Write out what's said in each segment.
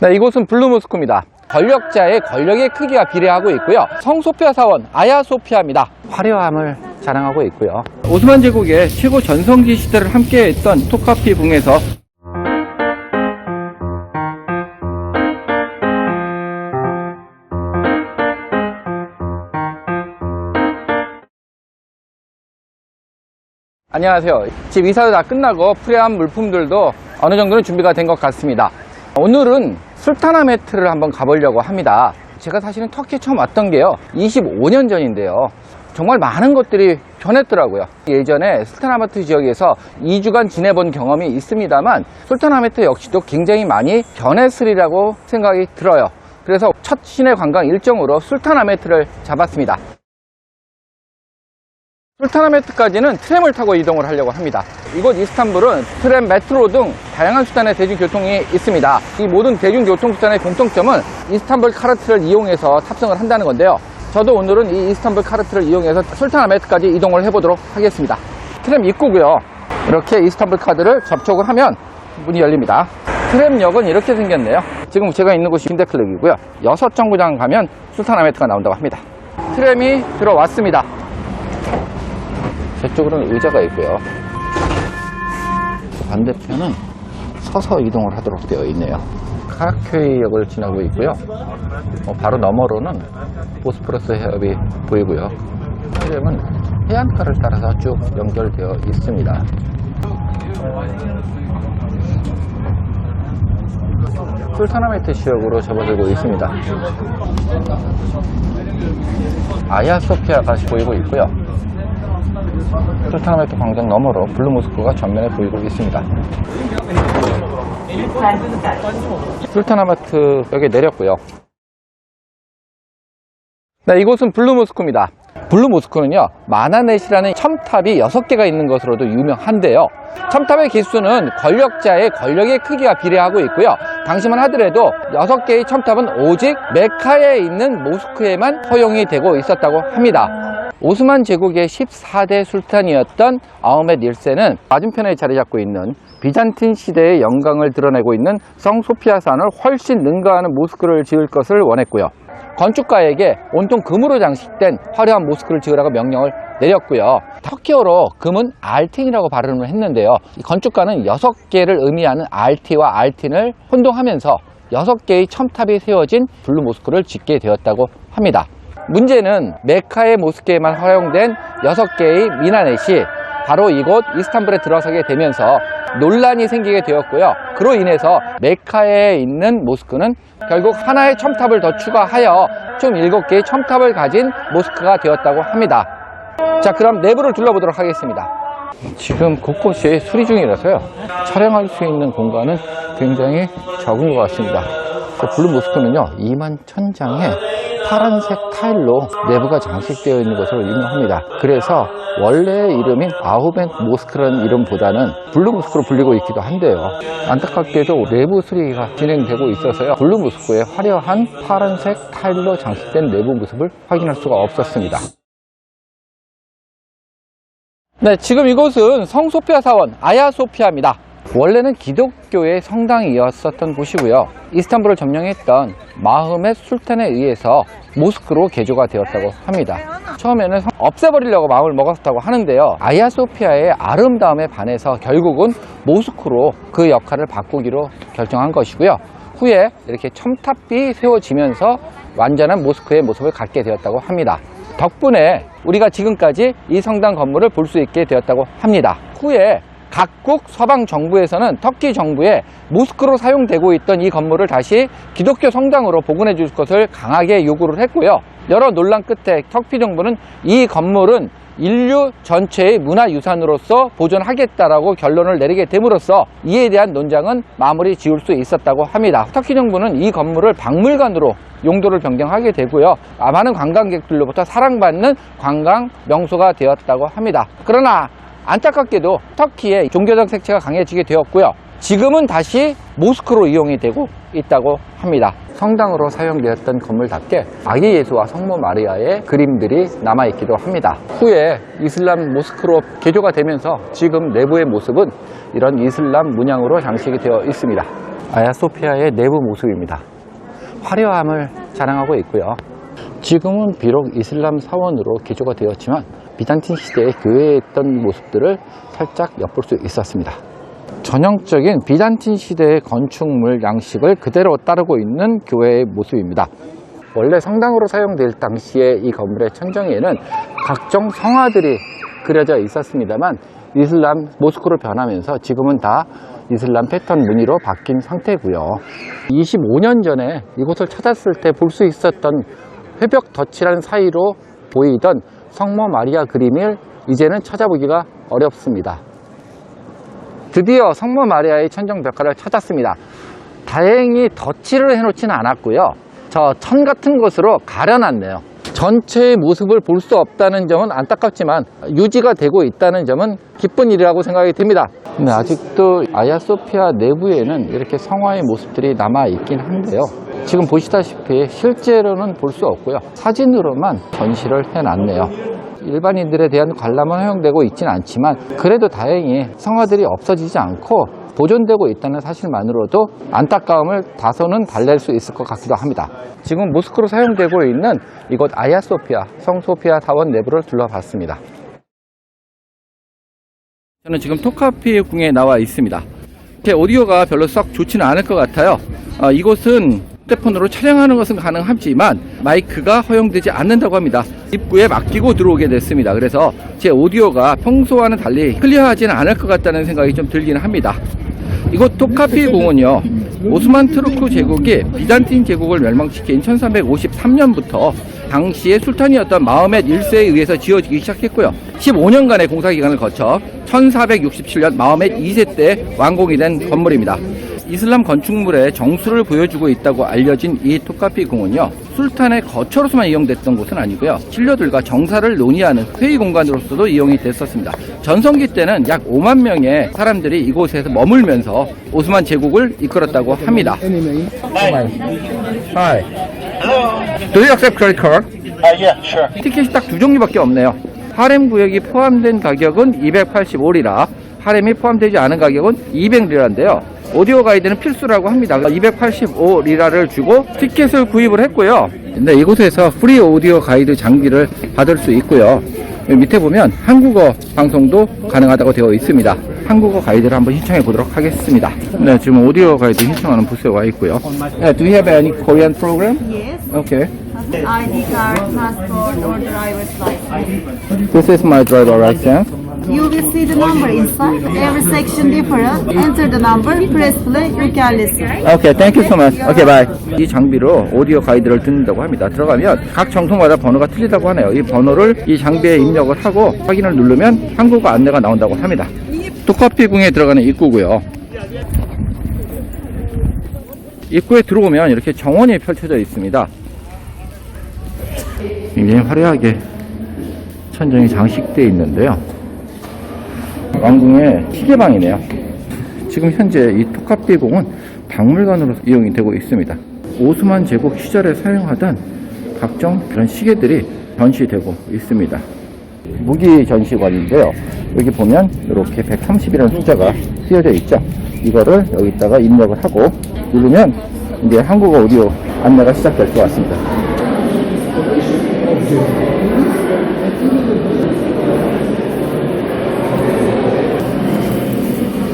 네, 이곳은 블루모스크입니다. 권력자의 권력의 크기와 비례하고 있고요. 성소피아 사원 아야소피아입니다. 화려함을 자랑하고 있고요. 오스만 제국의 최고 전성기 시대를 함께했던 토카피 궁에서 안녕하세요. 집 이사도 다 끝나고 프레한 물품들도 어느 정도는 준비가 된 것 같습니다. 오늘은 술타나메트를 한번 가보려고 합니다. 제가 사실은 터키 처음 왔던 게요 25년 전인데요 정말 많은 것들이 변했더라고요. 예전에 술타나메트 지역에서 2주간 지내본 경험이 있습니다만 술타나메트 역시도 굉장히 많이 변했으리라고 생각이 들어요. 그래서 첫 시내 관광 일정으로 술타나메트를 잡았습니다. 술타나메트까지는 트램을 타고 이동을 하려고 합니다. 이곳 이스탄불은 트램, 메트로 등 다양한 수단의 대중교통이 있습니다. 이 모든 대중교통수단의 공통점은 이스탄불 카르트를 이용해서 탑승을 한다는 건데요. 저도 오늘은 이 이스탄불 카르트를 이용해서 술타나메트까지 이동을 해보도록 하겠습니다. 트램 입구고요. 이렇게 이스탄불 카드를 접촉을 하면 문이 열립니다. 트램역은 이렇게 생겼네요. 지금 제가 있는 곳이 빈데클릭이고요. 6정거장 가면 술타나메트가 나온다고 합니다. 트램이 들어왔습니다. 저쪽으로는 의자가 있고요. 반대편은 서서 이동을 하도록 되어 있네요. 카라케이역을 지나고 있고요. 바로 너머로는 보스포러스 해협이 보이고요. 트램은 해안가를 따라서 쭉 연결되어 있습니다. 술타나메트 지역으로 접어들고 있습니다. 아야소피아가 보이고 있고요. 술타나메트 광장 너머로 블루모스크가 전면에 보이고 있습니다. 술타나메트 역에 내렸고요. 네, 이곳은 블루모스크입니다. 블루모스크는요 마나넷이라는 첨탑이 6개가 있는 것으로도 유명한데요, 첨탑의 개수는 권력자의 권력의 크기와 비례하고 있고요. 당시만 하더라도 6개의 첨탑은 오직 메카에 있는 모스크에만 허용이 되고 있었다고 합니다. 오스만 제국의 14대 술탄이었던 아흐메드 1세는 맞은편에 자리 잡고 있는 비잔틴 시대의 영광을 드러내고 있는 성소피아 산을 훨씬 능가하는 모스크를 지을 것을 원했고요. 건축가에게 온통 금으로 장식된 화려한 모스크를 지으라고 명령을 내렸고요. 터키어로 금은 알틴이라고 발음을 했는데요. 이 건축가는 6개를 의미하는 알티와 알틴을 혼동하면서 6개의 첨탑이 세워진 블루 모스크를 짓게 되었다고 합니다. 문제는 메카의 모스크에만 허용된 6개의 미나넷이 바로 이곳 이스탄불에 들어서게 되면서 논란이 생기게 되었고요. 그로 인해서 메카에 있는 모스크는 결국 하나의 첨탑을 더 추가하여 총 7개의 첨탑을 가진 모스크가 되었다고 합니다. 자, 그럼 내부를 둘러보도록 하겠습니다. 지금 곳곳이 수리 중이라서요 촬영할 수 있는 공간은 굉장히 적은 것 같습니다. 블루 모스크는요 21,000장의 파란색 타일로 내부가 장식되어 있는 것으로 유명합니다. 그래서 원래의 이름인 아흐메드 모스크라는 이름보다는 블루 모스크로 불리고 있기도 한데요, 안타깝게도 내부 수리가 진행되고 있어서요 블루 모스크의 화려한 파란색 타일로 장식된 내부 모습을 확인할 수가 없었습니다. 네, 지금 이곳은 성소피아 사원 아야소피아입니다. 원래는 기독교의 성당이었었던 곳이고요. 이스탄불을 점령했던 마흐메드 술탄에 의해서 모스크로 개조가 되었다고 합니다. 처음에는 없애버리려고 마음을 먹었다고 하는데요, 아야소피아의 아름다움에 반해서 결국은 모스크로 그 역할을 바꾸기로 결정한 것이고요. 후에 이렇게 첨탑이 세워지면서 완전한 모스크의 모습을 갖게 되었다고 합니다. 덕분에 우리가 지금까지 이 성당 건물을 볼 수 있게 되었다고 합니다. 후에 각국 서방 정부에서는 터키 정부에 모스크로 사용되고 있던 이 건물을 다시 기독교 성당으로 복원해 줄 것을 강하게 요구를 했고요. 여러 논란 끝에 터키 정부는 이 건물은 인류 전체의 문화유산으로서 보존하겠다라고 결론을 내리게 됨으로써 이에 대한 논쟁은 마무리 지을 수 있었다고 합니다. 터키 정부는 이 건물을 박물관으로 용도를 변경하게 되고요. 많은 관광객들로부터 사랑받는 관광 명소가 되었다고 합니다. 그러나 안타깝게도 터키의 종교적 색채가 강해지게 되었고요. 지금은 다시 모스크로 이용이 되고 있다고 합니다. 성당으로 사용되었던 건물답게 아기 예수와 성모 마리아의 그림들이 남아있기도 합니다. 후에 이슬람 모스크로 개조가 되면서 지금 내부의 모습은 이런 이슬람 문양으로 장식이 되어 있습니다. 아야소피아의 내부 모습입니다. 화려함을 자랑하고 있고요. 지금은 비록 이슬람 사원으로 개조가 되었지만 비잔틴 시대의 교회에 있던 모습들을 살짝 엿볼 수 있었습니다. 전형적인 비잔틴 시대의 건축물 양식을 그대로 따르고 있는 교회의 모습입니다. 원래 성당으로 사용될 당시에 이 건물의 천정에는 각종 성화들이 그려져 있었습니다만 이슬람 모스크로 변하면서 지금은 다 이슬람 패턴 무늬로 바뀐 상태고요. 25년 전에 이곳을 찾았을 때 볼 수 있었던 회벽 덧칠한 사이로 보이던 성모 마리아 그림을 이제는 찾아보기가 어렵습니다. 드디어 성모 마리아의 천정 벽화를 찾았습니다. 다행히 덧칠을 해놓지는 않았고요. 저 천 같은 것으로 가려놨네요. 전체의 모습을 볼 수 없다는 점은 안타깝지만 유지가 되고 있다는 점은 기쁜 일이라고 생각이 듭니다. 근데 아직도 아야소피아 내부에는 이렇게 성화의 모습들이 남아 있긴 한데요. 지금 보시다시피 실제로는 볼 수 없고요. 사진으로만 전시를 해놨네요. 일반인들에 대한 관람은 허용되고 있지는 않지만 그래도 다행히 성화들이 없어지지 않고 보존되고 있다는 사실만으로도 안타까움을 다소는 달랠 수 있을 것 같기도 합니다. 지금 모스크로 사용되고 있는 이곳 아야소피아 성소피아 사원 내부를 둘러봤습니다. 저는 지금 토카피 궁에 나와 있습니다. 제 오디오가 별로 썩 좋지는 않을 것 같아요. 이곳은 휴대폰으로 촬영하는 것은 가능하지만 마이크가 허용되지 않는다고 합니다. 입구에 맡기고 들어오게 됐습니다. 그래서 제 오디오가 평소와는 달리 클리어하지는 않을 것 같다는 생각이 좀 들기는 합니다. 이곳 토카피 궁은요, 오스만 투르크 제국이 비잔틴 제국을 멸망시킨 1353년부터 당시의 술탄이었던 마흐멧 1세에 의해서 지어지기 시작했고요. 15년간의 공사기간을 거쳐 1467년 마흐멧 2세 때 완공이 된 건물입니다. 이슬람 건축물의 정수를 보여주고 있다고 알려진 이 토카피 궁은요, 술탄의 거처로서만 이용됐던 곳은 아니고요, 신료들과 정사를 논의하는 회의 공간으로서도 이용이 됐었습니다. 전성기 때는 약 5만 명의 사람들이 이곳에서 머물면서 오스만 제국을 이끌었다고 합니다. Hi. Do you accept credit card? Yeah, sure. 티켓이 딱 두 종류밖에 없네요. 하렘 구역이 포함된 가격은 285리라, 하렘이 포함되지 않은 가격은 200리라인데요. 오디오 가이드는 필수라고 합니다. 285리라를 주고 티켓을 구입을 했고요. 근데 이곳에서 프리 오디오 가이드 장비를 받을 수 있고요. 밑에 보면 한국어 방송도 가능하다고 되어 있습니다. 한국어 가이드를 한번 신청해 보도록 하겠습니다. 네, 지금 오디오 가이드 신청하는 부스에 와 있고요. Do you have any Korean program? Yes. Okay. ID card, passport, or driver's license. This is my driver license. You will see the number inside. Every section different. Enter the number, press play, you can listen. Okay, thank you so much. Okay, bye. 이 장비로 오디오 가이드를 듣는다고 합니다. 들어가면 각 정통마다 번호가 틀리다고 하네요. 이 번호를 이 장비에 입력을 하고 확인을 누르면 한국어 안내가 나온다고 합니다. 토카피 궁에 들어가는 입구고요. 입구에 들어오면 이렇게 정원이 펼쳐져 있습니다. 굉장히 화려하게 천정이 장식되어 있는데요. 왕궁의 시계방이네요. 지금 현재 이 토카피 궁은 박물관으로 이용이 되고 있습니다. 오스만 제국 시절에 사용하던 각종 그런 시계들이 전시되고 있습니다. 무기 전시관인데요. 여기 보면 이렇게 130이라는 숫자가 쓰여져 있죠. 이거를 여기다가 입력을 하고 누르면 이제 한국어 오디오 안내가 시작될 것 같습니다.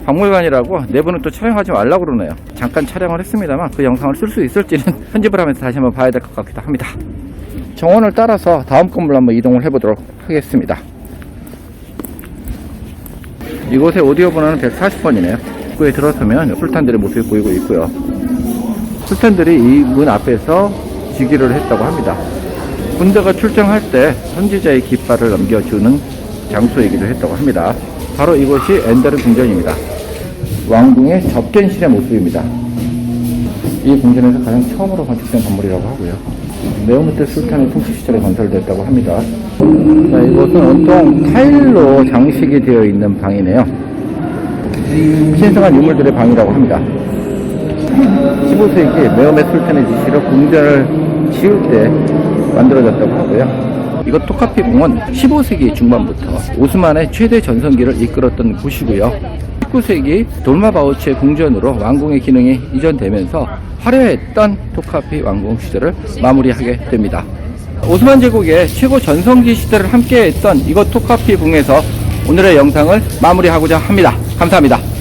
박물관이라고 내부는 또 촬영하지 말라고 그러네요. 잠깐 촬영을 했습니다만 그 영상을 쓸 수 있을지는 편집을 하면서 다시 한번 봐야 될 것 같기도 합니다. 정원을 따라서 다음 건물로 한번 이동을 해보도록 하겠습니다. 이곳의 오디오 번호는 140번이네요. 입구에 들어서면 술탄들의 모습이 보이고 있고요. 술탄들이 이 문 앞에서 즉위를 했다고 합니다. 군대가 출정할 때 선지자의 깃발을 넘겨주는 장소이기도 했다고 합니다. 바로 이곳이 엔다르 궁전입니다. 왕궁의 접견실의 모습입니다. 이 궁전에서 가장 처음으로 건축된 건물이라고 하고요. 메호메트 술탄의 통치 시절에 건설됐다고 합니다. 자, 이곳은 온통 타일로 장식이 되어 있는 방이네요. 신성한 유물들의 방이라고 합니다. 15세기 메호메트 술탄의 지시로 궁전을 지을 때 만들어졌다고 하고요. 이것 토카피 궁은 15세기 중반부터 오스만의 최대 전성기를 이끌었던 곳이고요. 19세기 돌마바우치의 궁전으로 왕궁의 기능이 이전되면서 화려했던 토카피 왕궁 시대를 마무리하게 됩니다. 오스만 제국의 최고 전성기 시대를 함께했던 이곳 토카피 궁에서 오늘의 영상을 마무리하고자 합니다. 감사합니다.